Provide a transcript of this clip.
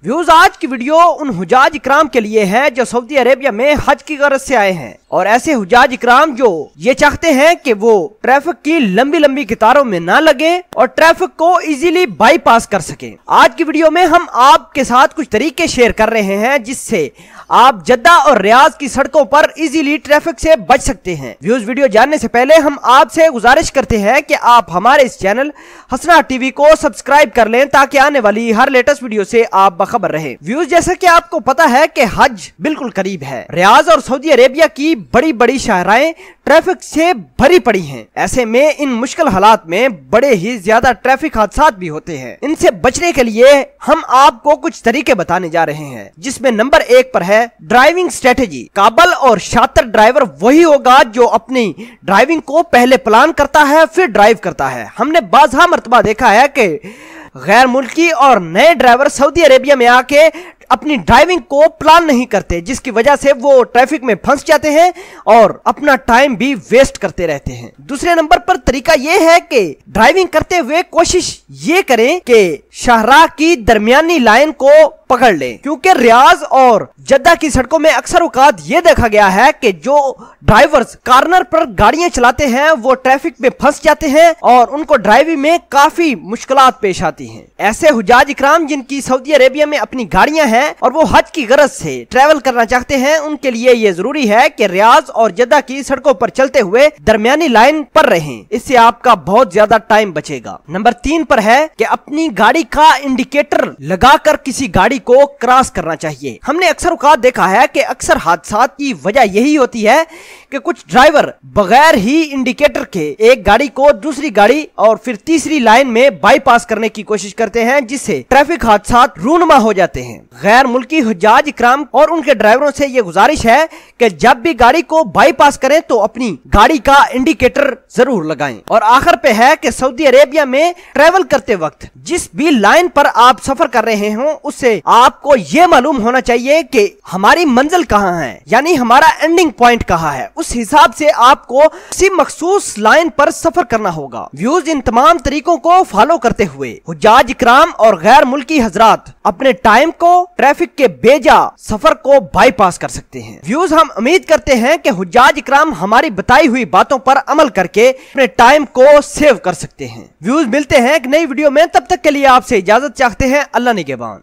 Views आज की video उन हुजाज इकराम के लिए है जो सऊदी अरेबिया में हज की गरज से आए हैं और ऐसे हुजाज इकराम जो ये चाहते हैं कि वो ट्रैफिक की लंबी लंबी कतारों में ना लगे और ट्रैफिक को इजीली बाईपास कर सकें। आज की वीडियो में हम आपके साथ कुछ तरीके शेयर कर रहे हैं जिससे आप जद्दा और रियाज की सड़कों पर इजीली ट्रैफिक से बच सकते हैं। व्यूज वीडियो जानने से पहले हम आपसे गुजारिश करते हैं कि आप हमारे इस चैनल हसना टीवी को सब्सक्राइब कर लें ताकि आने वाली हर लेटेस्ट वीडियो से आप खबर रहे। व्यूज जैसा कि आपको पता है कि हज बिल्कुल करीब है। रियाज और सऊदी अरेबिया की बड़ी बड़ी शाहराएं ट्रैफिक से भरी पड़ी हैं। ऐसे में इन मुश्किल हालात में बड़े ही ज्यादा ट्रैफिक हादसात भी होते हैं। इनसे बचने के लिए हम आपको कुछ तरीके बताने जा रहे हैं जिसमें नंबर 1 पर है ड्राइविंग स्ट्रेटेजी। काबल और शातिर ड्राइवर वही होगा जो अपनी ड्राइविंग को पहले प्लान करता है फिर ड्राइव करता है। हमने बाज़ा मर्तबा देखा है कि गैर मुल्की और नए ड्राइवर सऊदी अरेबिया में आके अपनी ड्राइविंग को प्लान नहीं करते जिसकी वजह से वो ट्रैफिक में फंस जाते हैं और अपना टाइम भी वेस्ट करते रहते हैं। दूसरे नंबर पर तरीका ये है कि ड्राइविंग करते हुए कोशिश ये करें कि शाहराह की दरमियानी लाइन को पकड़ लें, क्योंकि रियाज और जद्दा की सड़कों में अक्सर औकात ये देखा गया है कि जो ड्राइवर्स कॉर्नर पर गाड़ियां चलाते हैं वो ट्रैफिक में फंस जाते हैं और उनको ड्राइविंग में काफी मुश्किलात पेश आती हैं। ऐसे हुजाज इकराम जिनकी सऊदी अरेबिया में अपनी गाड़ियां हैं और वो हज की गरज से ट्रैवल करना चाहते हैं, उनके लिए ये जरूरी है कि रियाज और जद्दा की सड़कों पर चलते हुए दरमियानी लाइन पर रहें। इससे आपका बहुत ज्यादा टाइम बचेगा। नंबर 3 पर है कि अपनी गाड़ी का इंडिकेटर लगाकर किसी गाड़ी को क्रॉस करना चाहिए। हमने अक्सर औकात देखा है कि अक्सर हादसात की वजह यही होती है कि कुछ ड्राइवर बगैर ही इंडिकेटर के एक गाड़ी को दूसरी गाड़ी और फिर तीसरी लाइन में बाईपास करने की कोशिश करते हैं जिससे ट्रैफिक हादसात रूनुमा हो जाते हैं। गैर मुल्की हुज्जाज इकराम और उनके ड्राइवरों से ये गुजारिश है कि जब भी गाड़ी को बाईपास करें तो अपनी गाड़ी का इंडिकेटर जरूर लगाएं। और आखिर पे है कि सऊदी अरेबिया में ट्रैवल करते वक्त जिस भी लाइन पर आप सफर कर रहे हो उससे आपको ये मालूम होना चाहिए कि हमारी मंजिल कहाँ है, यानी हमारा एंडिंग पॉइंट कहाँ है। उस हिसाब से आपको किसी मखसूस लाइन पर सफर करना होगा। व्यूज इन तमाम तरीकों को फॉलो करते हुए हुज्जाज इकराम और गैर मुल्की हजरात अपने टाइम को ट्रैफिक के बेजा सफर को बाईपास कर सकते हैं। व्यूज हम उम्मीद करते हैं कि हुज्जाज इकराम हमारी बताई हुई बातों पर अमल करके अपने टाइम को सेव कर सकते हैं। व्यूज मिलते हैं एक नई वीडियो में, तब तक के लिए आपसे इजाजत चाहते हैं। अल्लाह निगहबान।